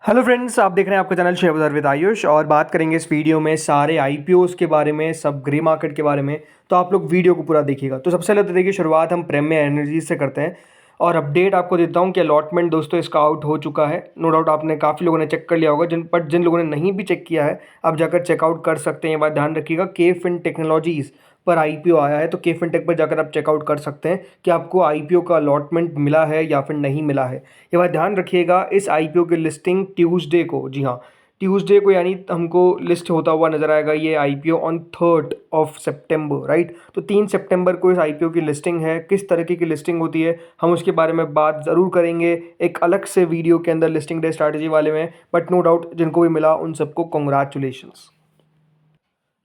Hello friends, आप देख रहे हैं आपका चैनल शेयर बाजार विद आयुष और बात करेंगे इस वीडियो में सारे आईपीओस के बारे में, सब ग्रे मार्केट के बारे में। तो आप लोग वीडियो को पूरा देखिएगा। तो सबसे पहले तो देखिए, शुरुआत हम प्रीमियर एनर्जी से करते हैं और अपडेट आपको देता हूं कि अलॉटमेंट दोस्तों इसका आउट हो चुका है। नो डाउट आपने काफ़ी लोगों ने चेक कर लिया होगा, जिन लोगों ने नहीं भी चेक किया है आप जाकर चेकआउट कर सकते हैं। ये बात ध्यान रखिएगा, के फिन टेक्नोलॉजीज़ पर आईपीओ आया है, तो के फिनटेक पर जाकर आप चेकआउट कर सकते हैं कि आपको आईपीओ का अलॉटमेंट मिला है या फिर नहीं मिला है। ये बात ध्यान रखिएगा, इस आईपीओ की लिस्टिंग ट्यूसडे को, जी हाँ ट्यूसडे को, यानी हमको लिस्ट होता हुआ नजर आएगा ये IPO on 3rd of September, right. तो 3 सितंबर को इस आईपीओ की लिस्टिंग है। किस तरीके की लिस्टिंग होती है हम उसके बारे में बात ज़रूर करेंगे एक अलग से वीडियो के अंदर, लिस्टिंग डे स्ट्रैटेजी वाले में। बट नो डाउट जिनको भी मिला उन सबको कॉन्ग्रेचुलेशंस।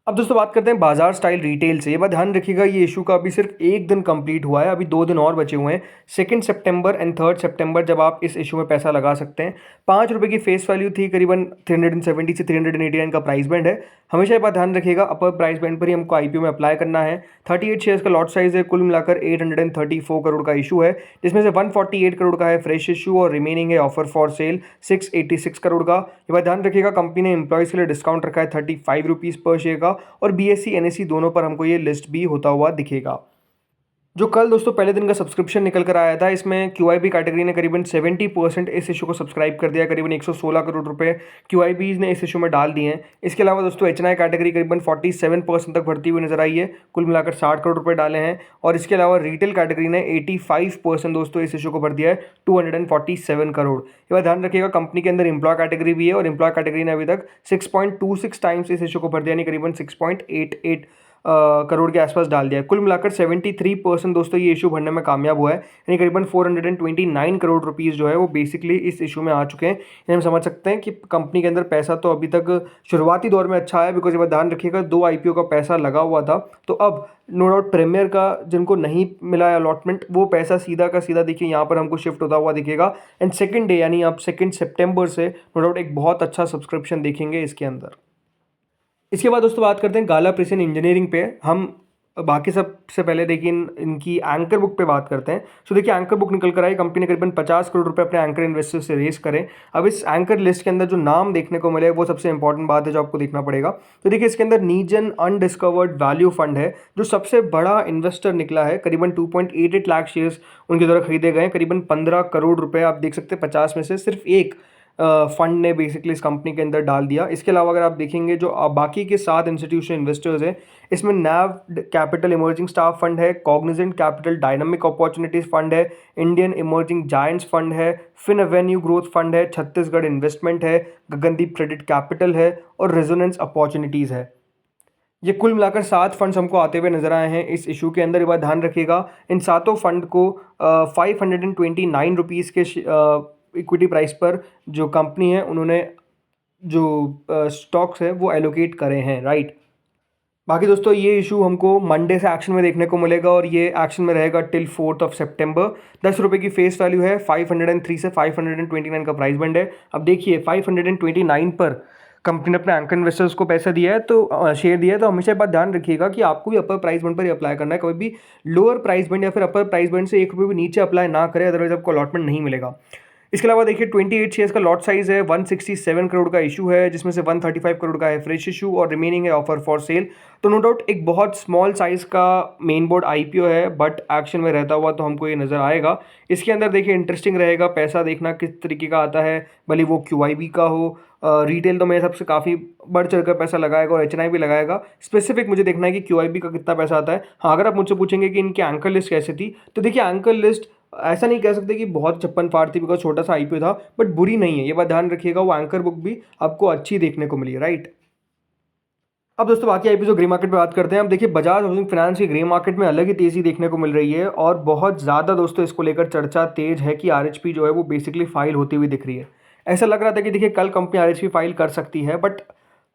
अब दोस्तों बात करते हैं बाजार स्टाइल रिटेल से। ये बात ध्यान रखिएगा, ये इशू का अभी सिर्फ एक दिन कंप्लीट हुआ है, अभी 2 दिन और बचे हुए हैं। 2 सितंबर एंड 3 सितंबर जब आप इस इशू में पैसा लगा सकते हैं। 5 रुपये की फेस वैल्यू थी, करीबन 370 से 389 का प्राइस बैंड है। हमेशा ये बात ध्यान रखिएगा, अपर प्राइस बैंड पर ही हमको आईपीओ में अप्लाई करना है। 38 शेयर्स का लॉट साइज है, कुल मिलाकर 834 करोड़ का इशू है, जिसमें से 148 करोड़ का है फ्रेश इशू और रिमेनिंग है ऑफर फॉर सेल 686 करोड़ का। ये बात ध्यान रखिएगा, कंपनी ने एम्प्लॉयज़ के लिए डिस्काउंट रखा है 35 रुपीज़ पर शेयर का, और बीएससी एनएससी दोनों पर हमको ये लिस्ट भी होता हुआ दिखेगा। जो कल दोस्तों पहले दिन का सब्सक्रिप्शन निकल कर आया था, इसमें क्यूआईबी कैटेगरी ने करीबन 70% इस इशू को सब्सक्राइब कर दिया, करीबन 116 करोड़ रुपए क्यूआईबीज ने इस इशू में डाल दिए हैं। इसके अलावा दोस्तों एचएनआई कैटेगरी करीबन 47% तक बढ़ती हुई नजर आई है, कुल मिलाकर 60 करोड़ रुपए डाले हैं। और इसके अलावा रिटेल कैटेगरी ने 85% दोस्तों इस इशू को भर दिया है, 247 करोड़। ये बात ध्यान रखिएगा, कंपनी के अंदर एम्प्लॉय कैटेगरी भी है और एम्प्लॉय कैटेगरी ने अभी तक 6.26 टाइम्स इस इशू को भर दिया, यानी करीबन 6.88 करोड़ के आसपास डाल दिया है। कुल मिलाकर 73% दोस्तों ये इशू भरने में कामयाब हुआ है, यानी करीबन 429 करोड़ रुपीज़ जो है वो बेसिकली इस इशू में आ चुके हैं। यानी हम समझ सकते हैं कि कंपनी के अंदर पैसा तो अभी तक शुरुआती दौर में अच्छा है, बिकॉज ये बात ध्यान रखिएगा 2 आईपीओ का पैसा लगा हुआ था। तो अब नो डाउट प्रीमियर का जिनको नहीं मिला है अलॉटमेंट, वो पैसा सीधा का सीधा देखिए यहाँ पर हमको शिफ्ट होता हुआ दिखेगा। एंड सेकेंड डे यानी आप 2 सितंबर से नो डाउट एक बहुत अच्छा सब्सक्रिप्शन देखेंगे इसके अंदर। इसके बाद दोस्तों बात करते हैं गाला प्रिसिजन इंजीनियरिंग पे। हम बाकी सबसे पहले देखिए इनकी एंकर बुक पे बात करते हैं। सो देखिए एंकर बुक निकल कर आई, कंपनी ने करीबन 50 करोड़ रुपए अपने एंकर इन्वेस्टर्स से रेस करें। अब इस एंकर लिस्ट के अंदर जो नाम देखने को मिले वो सबसे इंपॉर्टेंट बात है जो आपको देखना पड़ेगा। तो देखिए इसके अंदर नीजन अनडिस्कवर्ड वैल्यू फंड है जो सबसे बड़ा इन्वेस्टर निकला है, करीबन 2.88 लाख शेयर्स उनके द्वारा खरीदे गए, करीबन 15 करोड़ रुपए। आप देख सकते हैं 50 में से सिर्फ एक फंड ने बेसिकली इस कंपनी के अंदर डाल दिया। इसके अलावा अगर आप देखेंगे जो बाकी के 7 इंस्टीट्यूशन इन्वेस्टर्स हैं, इसमें नैव कैपिटल इमर्जिंग स्टाफ फंड है, Cognizant capital dynamic opportunities fund है, इंडियन इमर्जिंग जायंट्स फंड है, फिन एवेन्यू ग्रोथ फंड है, छत्तीसगढ़ इन्वेस्टमेंट है, गगनदीप क्रेडिट कैपिटल है और रेजोनेंस अपॉर्चुनिटीज़ है। ये कुल मिलाकर 7 फंड्स हमको आते हुए नजर आए हैं इस इशू के अंदर। ये बात ध्यान रखिएगा, इन सातों फंड को 529 रुपीज़ के इक्विटी प्राइस पर जो कंपनी है उन्होंने जो स्टॉक्स है वो एलोकेट करे हैं, राइट। बाकी दोस्तों ये इशू हमको मंडे से एक्शन में देखने को मिलेगा और ये एक्शन में रहेगा टिल 4 सितंबर। 10 रुपये की फेस वैल्यू है, 503 से 529 का प्राइस बैंड है। अब देखिए 529 पर कंपनी ने अपने एंकर इन्वेस्टर्स को पैसा दिया है, तो शेयर दिया है, तो हमेशा बात ध्यान रखिएगा कि आपको भी अपर प्राइस बैंड पर ही अप्लाई करना है। कभी भी लोअर प्राइस बैंड या फिर अपर प्राइस बैंड से 1 रुपये भी नीचे अप्लाई ना करें, अदरवाइज आपको अलॉटमेंट नहीं मिलेगा। इसके अलावा देखिए 28 शेयर्स का लॉट साइज है, 167 करोड़ का इशू है, जिसमें से 135 करोड़ का है फ्रेश इशू और रिमेनिंग है ऑफर फॉर सेल। तो नो डाउट एक बहुत स्मॉल साइज का मेन बोर्ड आईपीओ है, बट एक्शन में रहता हुआ तो हमको ये नज़र आएगा। इसके अंदर देखिए इंटरेस्टिंग रहेगा पैसा देखना किस तरीके का आता है, भले वो क्यूआईबी का हो। रिटेल तो मेरे हिसाब से काफ़ी बढ़ चढ़कर पैसा लगाएगा और एचएनआई भी लगाएगा। स्पेसिफिक मुझे देखना है कि क्यूआईबी का कितना पैसा आता है। हाँ, अगर आप मुझसे पूछेंगे कि इनकी एंकर लिस्ट कैसे थी, तो देखिए एंकर लिस्ट ऐसा नहीं कह सकते कि बहुत छप्पन फाड़ थी, बिकॉज छोटा सा आईपीओ था, बट बुरी नहीं है। ये बात ध्यान रखिएगा, वो एंकर बुक भी आपको अच्छी देखने को मिली, राइट। अब दोस्तों बाकी आईपीओ जो ग्रे मार्केट में बात करते हैं। अब देखिए बजाज हाउसिंग फाइनेंस की ग्रे मार्केट में अलग ही तेजी देखने को मिल रही है और बहुत ज़्यादा दोस्तों इसको लेकर चर्चा तेज है कि आरएचपी जो है वो बेसिकली फाइल होती हुई दिख रही है। ऐसा लग रहा था कि देखिए कल कंपनी आरएचपी फाइल कर सकती है, बट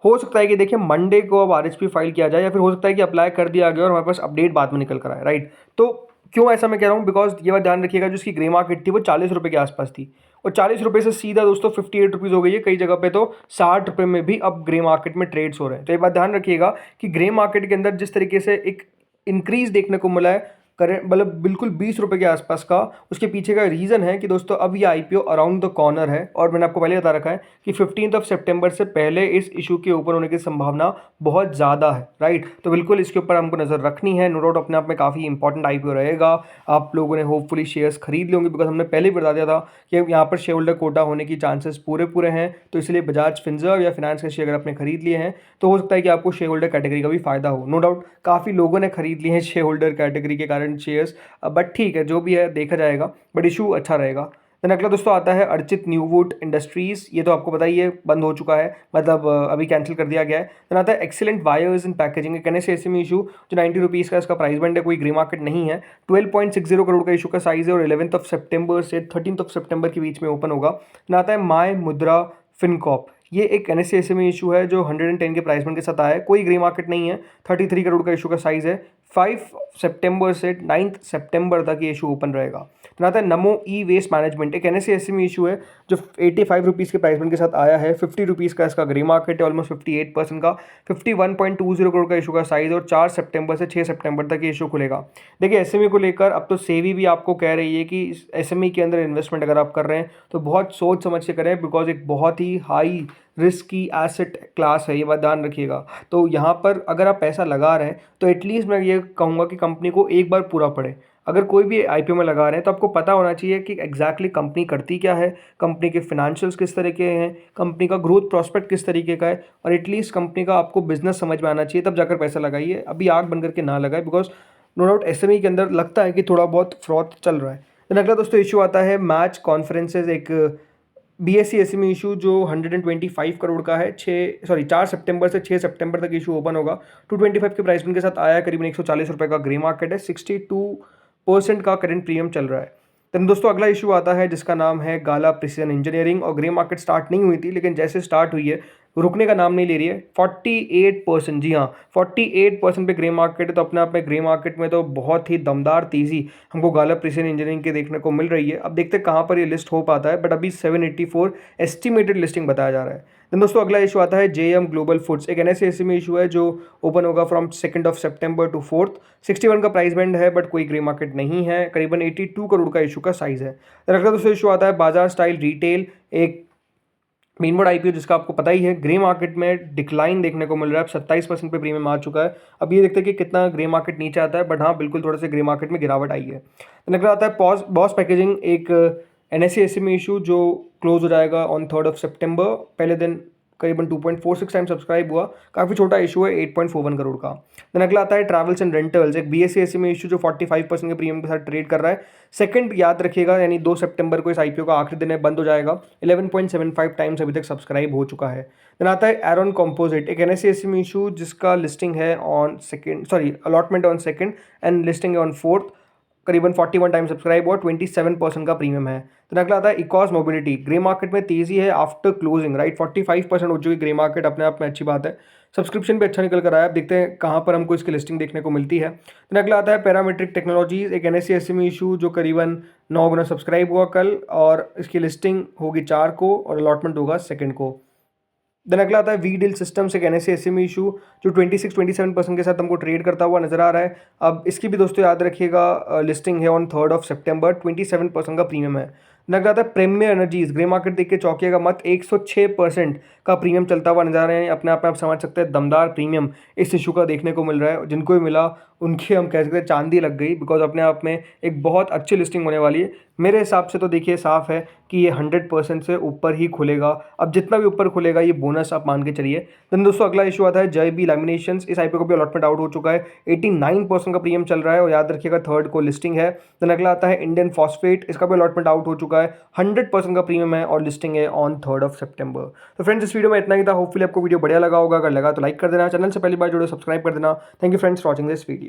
हो सकता है कि देखिए मंडे को अब आरएचपी फाइल किया जाए, या फिर हो सकता है कि अप्लाई कर दिया गया और हमारे पास अपडेट बाद में निकल कर आए, राइट। तो क्यों ऐसा मैं कह रहा हूँ, बिकॉज ये बात ध्यान रखिएगा, जो इसकी ग्रे मार्केट थी वो 40 रुपये के आसपास थी और 40 रुपये से सीधा दोस्तों 58 रुपीज़ हो गई है। कई जगह पे तो 60 रुपये में भी अब ग्रे मार्केट में ट्रेड्स हो रहे हैं। तो ये बात ध्यान रखिएगा कि ग्रे मार्केट के अंदर जिस तरीके से एक इंक्रीज देखने को मिला है, करेंट मतलब बिल्कुल 20 रुपये के आसपास का। उसके पीछे का रीज़न है कि दोस्तों अब ये आईपीओ अराउंड द कॉर्नर है, और मैंने आपको पहले बता रखा है कि 15 सितंबर से पहले इस इशू के ऊपर होने की संभावना बहुत ज़्यादा है, राइट। तो बिल्कुल इसके ऊपर हमको नज़र रखनी है। नो डाउट अपने आप में काफ़ी इंपॉर्टेंट आईपीओ रहेगा। आप लोगों ने होपफुली शेयर्स खरीद लिए होंगे, बिकॉज हमने पहले भी बता दिया था कि यहाँ पर शेयर होल्डर कोटा होने की चांसेस पूरे पूरे हैं। तो इसलिए बजाज फिनसर्व या फिनांस के शेयर अगर आपने खरीद लिए हैं तो हो सकता है कि आपको शेयर होल्डर कैटेगरी का भी फायदा हो। नो डाउट काफ़ी लोगों ने खरीद लिए हैं शेयर होल्डर कैटेगरी के कारण शेयर्स, बट ठीक है, जो भी है देखा जाएगा, बट इशू अच्छा रहेगा। देन अगला दोस्तों आता है अर्चित न्यूवुड इंडस्ट्रीज़। ये तो आपको पता ही है बंद हो चुका है, मतलब अभी कैंसिल कर दिया गया है। देन आता है एक्सीलेंट वायर्स एंड पैकेजिंग, एक NSE इशू जो 90 रुपीज़ का इसका प्राइस बैंड है, कोई ग्रे मार्केट नहीं है। 12.60 करोड़ का इशू का साइज़ है और 11 सितंबर से 13 सितंबर के बीच में ओपन होगा। देन आता है माय मुद्रा फिनकॉप, ये एक NSE इशू है जो 110 के प्राइस बैंड के साथ आया है, कोई ग्रे मार्केट नहीं है। 33 करोड़ का इशू का साइज़ है। 5 सितंबर से 9 सितंबर तक ये इशू ओपन रहेगा। तो आता है नमो ई वेस्ट मैनेजमेंट, एक NSE इशू है जो 85 रुपीज़ के प्राइस बैंड के साथ आया है। 50 रुपीज़ का इसका ग्रे मार्केट है, ऑलमोस्ट 58% का। 51.20 करोड़ का इशू का साइज़ और 4 सितंबर से 6 सितंबर तक ये इशू खुलेगा। देखिए SME को लेकर अब तो सेबी भी आपको कह रही है कि SME के अंदर इन्वेस्टमेंट अगर आप कर रहे हैं तो बहुत सोच समझ के करें, बिकॉज एक बहुत ही हाई रिस्क की एसेट क्लास है, ये बात ध्यान रखिएगा। तो यहाँ पर अगर आप पैसा लगा रहे हैं तो एटलीस्ट मैं ये कहूँगा कि कंपनी को एक बार पूरा पढ़े। अगर कोई भी आईपीओ में लगा रहे हैं तो आपको पता होना चाहिए कि एग्जैक्टली कंपनी करती क्या है, कंपनी के फिनेंशियल्स किस तरह के हैं, कंपनी का ग्रोथ प्रोस्पेक्ट किस तरीके का है, और एटलीस्ट कंपनी का आपको बिजनेस समझ में आना चाहिए, तब जाकर पैसा लगाइए। अभी आग बन करके ना लगाए, बिकॉज नो डाउट SME के अंदर लगता है कि थोड़ा बहुत फ्रॉड चल रहा है। देन अगला दोस्तों इशू आता है मैच कॉन्फ्रेंसेज, एक BSE SME इशू जो 125 करोड़ का है। 4 सितंबर से 6 सितंबर तक इशू ओपन होगा। 225 के प्राइस के साथ आया, करीबन 140 रुपये का ग्रे मार्केट है। 62% का करंट प्रीमियम चल रहा है। तो दोस्तों अगला इशू आता है जिसका नाम है गाला प्रिसीजन इंजीनियरिंग, और ग्रे मार्केट स्टार्ट नहीं हुई थी, लेकिन जैसे स्टार्ट हुई है रुकने का नाम नहीं ले रही है। 48%, जी हाँ 48% पे ग्रे मार्केट है। तो अपने आप में ग्रे मार्केट में तो बहुत ही दमदार तेज़ी हमको गाला प्रिसीजन इंजीनियरिंग के देखने को मिल रही है। अब देखते हैं कहाँ पर ये लिस्ट हो पाता है, बट अभी 784 एस्टिमेटेड लिस्टिंग बताया जा रहा है। देन दोस्तों अगला इशू आता है JM ग्लोबल फूड्स, एक NSE में इशू है जो ओपन होगा फ्रॉम 2 सितंबर टू 4। 61 का प्राइस बैंड है, बट कोई ग्रे मार्केट नहीं है। करीबन 82 करोड़ का इशू का साइज़ है। देन अगला दोस्तों इशू आता है बाजार स्टाइल रिटेल, एक मेन बोर्ड आईपीओ जिसका आपको पता ही है ग्रे मार्केट में डिक्लाइन देखने को मिल रहा है। अब 27% पे प्रीमियम आ चुका है। अब ये देखते हैं कि कितना ग्रे मार्केट नीचे आता है, बट हाँ बिल्कुल थोड़ा सा ग्रे मार्केट में गिरावट आई है। तो अगला आता है बॉस पैकेजिंग, एक NSE में इशू जो क्लोज हो जाएगा ऑन 3 सितंबर। पहले दिन करीबन 2.46 टाइम सब्सक्राइब हुआ, काफ़ी छोटा इशू है, 8.41 करोड़ का। देन अगला आता है ट्रैवल्स एंड रेंटल्स, एक BSE में इशू जो 45% के प्रीमियम के साथ ट्रेड कर रहा है। सेकंड याद रखिएगा, यानी 2 सितंबर को इस आईपीओ का आखिरी दिन है, बंद हो जाएगा। 11.75 टाइम्स अभी तक सब्सक्राइब हो चुका है। देन आता है एरोन कंपोजिट, एक NSE में इशू जिसका लिस्टिंग है on allotment on 2 and listing है ऑन 4। करीबन 41 टाइम सब्सक्राइब हुआ, 27% का प्रीमियम है। तो अगला आता है इकॉस मोबिलिटी, ग्रे मार्केट में तेजी है आफ्टर क्लोजिंग, राइट। 45% हो चुकी ग्रे मार्केट, अपने आप में अच्छी बात है। सब्सक्रिप्शन भी अच्छा निकल कर आया। अब देखते हैं कहाँ पर हमको इसकी लिस्टिंग देखने को मिलती है। तो अगला आता है पैरामीट्रिक टेक्नोलॉजीज, एक NSE में इशू जो करीबन 9 गुना सब्सक्राइब हुआ कल, और इसकी लिस्टिंग होगी 4 को और अलॉटमेंट होगा 2 को। देन अगला आता है वी डील सिस्टम्स, एक NSE में इशू जो 26-27% के साथ हमको ट्रेड करता हुआ नजर आ रहा है। अब इसकी भी दोस्तों याद रखिएगा लिस्टिंग है ऑन 3 सितंबर, 27% का प्रीमियम है। देन अगला आता है प्रीमियर एनर्जीज, ग्रे मार्केट देख के चौंकिएगा मत, 106% का प्रीमियम चलता हुआ नजर आ रहे हैं। अपने आप में आप समझ सकते हैं दमदार प्रीमियम इस इशू का देखने को मिल रहा है। जिनको भी मिला उनकी हम कह सकते हैं चांदी लग गई, बिकॉज अपने आप में एक बहुत अच्छी लिस्टिंग होने वाली है। मेरे हिसाब से तो देखिए साफ है कि ये 100% से ऊपर ही खुलेगा। अब जितना भी ऊपर खुलेगा ये बोनस आप मान के चलिए। देन दोस्तों अगला इशू आता है जय बी लैमिनेशंस, इस आईपीओ को भी अलॉटमेंट आउट हो चुका है। 89% का प्रीमियम चल रहा है और याद रखिएगा 3 को लिस्टिंग है। देन अगला आता है इंडियन फॉस्फेट, इसका भी अलॉटमेंट आउट हो चुका है। 100% का प्रीमियम है और लिस्टिंग है ऑन 3 सितंबर। तो फ्रेंड्स इस वीडियो में इतना ही था। होपफुली आपको वीडियो बढ़िया लगा होगा। अगर लगा तो लाइक कर देना, चैनल से पहली बार जुड़े सब्सक्राइब कर देना। Thank you friends for watching this video.